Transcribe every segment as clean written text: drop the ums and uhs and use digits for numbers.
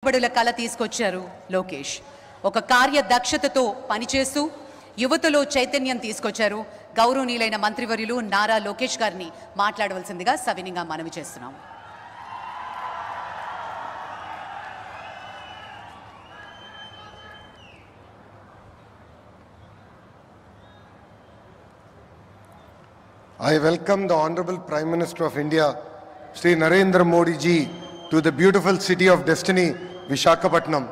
బడుల కళ తీసుకొచ్చారు లోకేష్. ఒక కార్యదక్షతతో పనిచేస్తూ యువతలో చైతన్యం తీసుకొచ్చారు. గౌరవనీయులైన మంత్రివర్యులు నారా లోకేష్ గారిని మాట్లాడవలసిందిగా సవినీయంగా మనవి చేస్తున్నాం. I welcome the Honorable Prime Minister of India, Shri Narendra Modi ji, to the beautiful city of destiny, Visakhapatnam.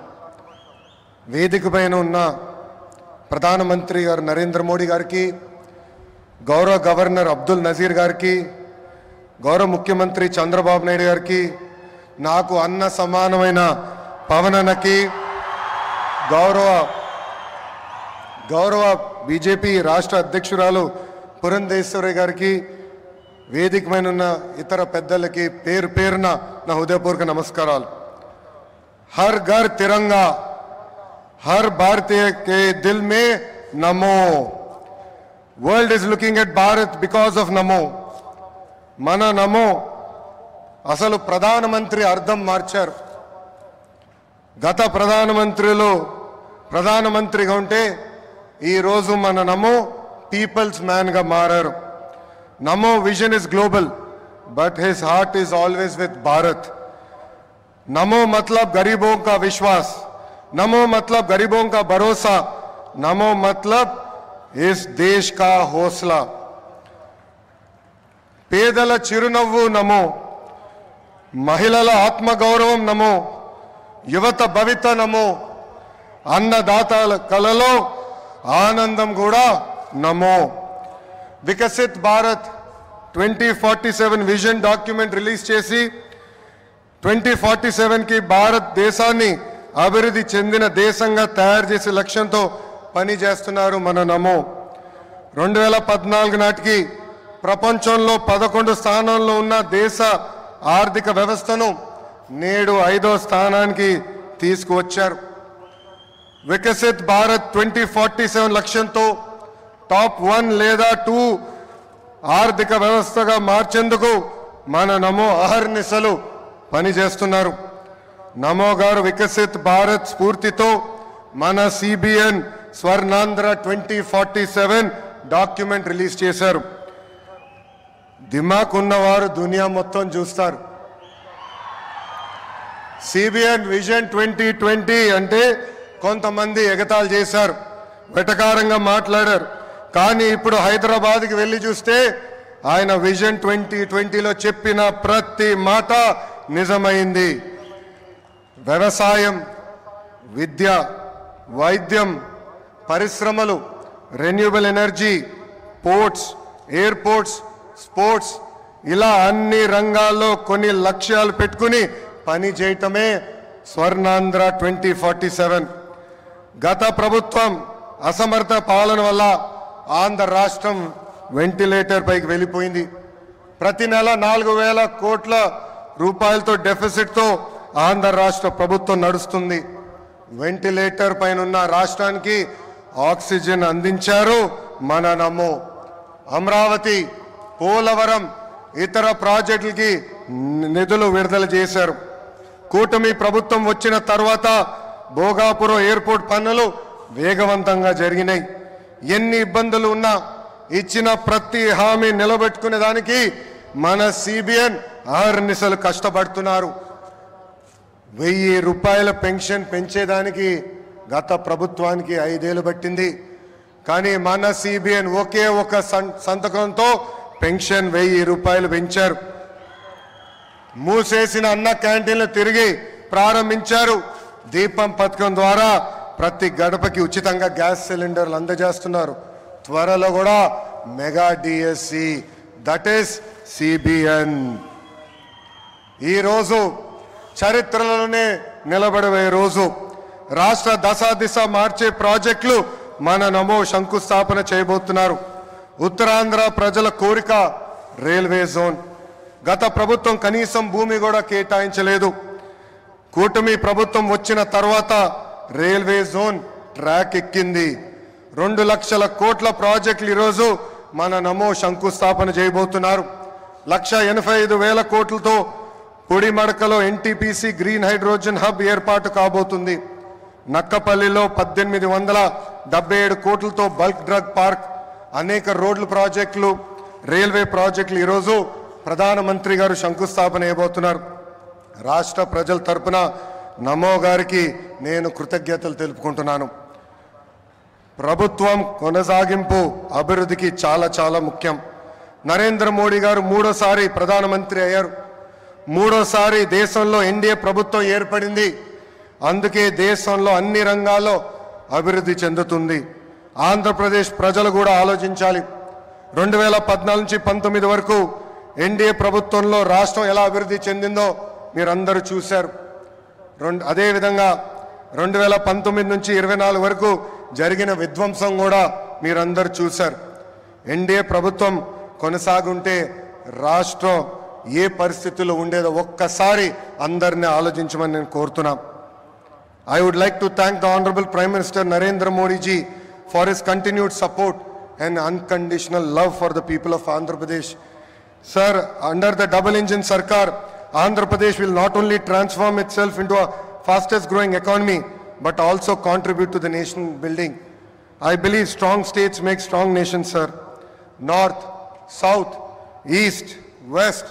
వేదికపైన ఉన్న ప్రధానమంత్రి గారు నరేంద్ర మోడీ గారికి, గౌరవ గవర్నర్ అబ్దుల్ నజీర్ గారికి, గౌరవ ముఖ్యమంత్రి చంద్రబాబు నాయుడు గారికి, నాకు అన్న సమానమైన పవనన్నకి, గౌరవ బీజేపీ రాష్ట్ర అధ్యక్షురాలు పురంధేశ్వరి గారికి, వేదికమైన ఉన్న ఇతర పెద్దలకి పేరు పేరున నా హృదయపూర్వక నమస్కారాలు. Har Ghar Tiranga, her Bharatiya K Dil May Namo. World is looking at Bharat because of నమో. మన నమో అసలు ప్రధానమంత్రి అర్థం మార్చారు. గత ప్రధానమంత్రిగా ఉంటే ఈరోజు మన నమో పీపుల్స్ మ్యాన్గా మారారు. నమో vision is global but his heart is always with Bharat. नमो मतलब गरीबों का विश्वास, नमो मतलब गरीबों का भरोसा, नमो मतलब इस देश का हौसला. పేదల చిరునవ్వు నమో, మహిళల ఆత్మగౌరవం నమో, యువత భవిత నమో, అన్నదాతల కలలో ఆనందం కూడా నమో. Viksit Bharat 2047 vision document release చేసి 2047కి భారతదేశాన్ని అభివృద్ధి చెందిన దేశంగా తయారు చేసే లక్ష్యంతో పనిచేస్తున్నారు మన నమో. 2014 నాటికి ప్రపంచంలో 11 స్థానంలో ఉన్న దేశ ఆర్థిక వ్యవస్థను నేడు 5వ స్థానానికి తీసుకువచ్చారు. వికసిత్ భారత్ 2047 లక్ష్యంతో టాప్ 1 లేదా 2 ఆర్థిక వ్యవస్థగా మార్చేందుకు మన నమో అహర్నిశలు పనిచేస్తున్నారు. నమో గారు వికసిత్ భారత్ స్ఫూర్తితో మన సిబిఎన్ స్వర్ణాంధ్ర 2047 డాక్యుమెంట్ రిలీజ్ చేశారు. దిమాక్ ఉన్నవారు దునియా మొత్తం చూస్తారు. సిబిఎన్ విజన్ 2020 అంటే కొంతమంది ఎగతాళి చేశారు, వెటకారంగా మాట్లాడారు. కానీ ఇప్పుడు హైదరాబాద్కి వెళ్ళి చూస్తే ఆయన విజన్ 2020లో చెప్పిన ప్రతి మాట నిజమైంది. వ్యవసాయం, విద్య, వైద్యం, పరిశ్రమలు, renewable energy, ports, airports, sports, ఇలా అన్ని రంగాల్లో కొన్ని లక్ష్యాలు పెట్టుకుని పని చేయటమే స్వర్ణాంధ్ర 2047. గత ప్రభుత్వం అసమర్థ పాలన వల్ల ఆంధ్ర రాష్ట్రం వెంటిలేటర్ పైకి వెళ్ళిపోయింది. ప్రతి నెల 4,000 కోట్ల రూపాయలతో డెఫిసిట్తో ఆంధ్ర రాష్ట్ర ప్రభుత్వం నడుస్తుంది. వెంటిలేటర్ పైన ఉన్న రాష్ట్రానికి ఆక్సిజన్ అందించారు మన నమో. అమరావతి, పోలవరం, ఇతర ప్రాజెక్టులకి నిధులు విడుదల చేశారు. కూటమి ప్రభుత్వం వచ్చిన తర్వాత భోగాపురం ఎయిర్పోర్ట్ పనులు వేగవంతంగా జరిగినాయి. ఎన్ని ఇబ్బందులు ఉన్నా ఇచ్చిన ప్రతి హామీ నిలబెట్టుకునే దానికి మన సిబిఎన్ అహర్నిశలు కష్టపడుతున్నారు. 1000 రూపాయల పెన్షన్ పెంచేదానికి గత ప్రభుత్వానికి 5 ఏళ్ళు పట్టింది. కానీ మన సిబిఎన్ ఒకే ఒక సంతకంతో పెన్షన్ 1000 రూపాయలు పెంచారు. మూసేసిన అన్న క్యాంటీన్లు తిరిగి ప్రారంభించారు. దీపం పథకం ద్వారా ప్రతి గడపకి ఉచితంగా గ్యాస్ సిలిండర్లు అందజేస్తున్నారు. త్వరలో కూడా mega DSC, that is CBN. ఈరోజు చరిత్రలోనే నిలబడే రోజు. రాష్ట్ర దశ మార్చే ప్రాజెక్టులు మన నమో శంకుస్థాపన చేయబోతున్నారు. ఉత్తరాంధ్ర ప్రజల కోరిక రైల్వే జోన్. గత ప్రభుత్వం కనీసం భూమి కూడా కేటాయించలేదు. కూటమి ప్రభుత్వం వచ్చిన తర్వాత రైల్వే జోన్ ట్రాక్ ఎక్కింది. 2 లక్షల కోట్ల ప్రాజెక్టులు ఈరోజు మన నమో శంకుస్థాపన చేయబోతున్నారు. 1,85,000 కోట్లతో పుడిమడకలో ఎన్టీపీసీ గ్రీన్ హైడ్రోజన్ హబ్ ఏర్పాటు కాబోతుంది. నక్కపల్లిలో 1877 కోట్లతో బల్క్ డ్రగ్ పార్క్, అనేక రోడ్ల ప్రాజెక్టులు, రైల్వే ప్రాజెక్టులు ఈరోజు ప్రధానమంత్రి గారు శంకుస్థాపన చేయబోతున్నారు. రాష్ట్ర ప్రజల తరపున నమో గారికి నేను కృతజ్ఞతలు తెలుపుకుంటున్నాను. ప్రభుత్వం కొనసాగింపు అభివృద్ధికి చాలా చాలా ముఖ్యం. నరేంద్ర మోడీ గారు మూడోసారి ప్రధానమంత్రి అయ్యారు. మూడోసారి దేశంలో ఎన్డీఏ ప్రభుత్వం ఏర్పడింది. అందుకే దేశంలో అన్ని రంగాల్లో అభివృద్ధి చెందుతుంది. ఆంధ్రప్రదేశ్ ప్రజలు కూడా ఆలోచించాలి. 2014 నుంచి 19 వరకు ఎన్డీఏ ప్రభుత్వంలో రాష్ట్రం ఎలా అభివృద్ధి చెందిందో మీరందరూ చూశారు. అదేవిధంగా 2019 నుంచి 24 వరకు జరిగిన విధ్వంసం కూడా మీరందరూ చూశారు. ఎన్డీఏ ప్రభుత్వం కొనసాగుంటే రాష్ట్రం ఏ పరిస్థితుల్లో ఉండేదో ఒక్కసారి అందరినీ ఆలోచించమని నేను కోరుతున్నా. I would like to thank the Honorable Prime Minister Narendra Modi ji for his continued support and unconditional love for the people of Andhra Pradesh. Sir, under the double engine Sarkar, Andhra Pradesh will not only transform itself into a fastest growing economy, but also contribute to the nation building. I believe strong states make strong nations, sir. North, South, East, West,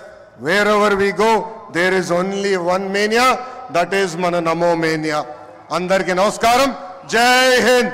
wherever we go, there is only one mania, that is Mana Namo Mania. Andarki Namaskaram, Jai Hind.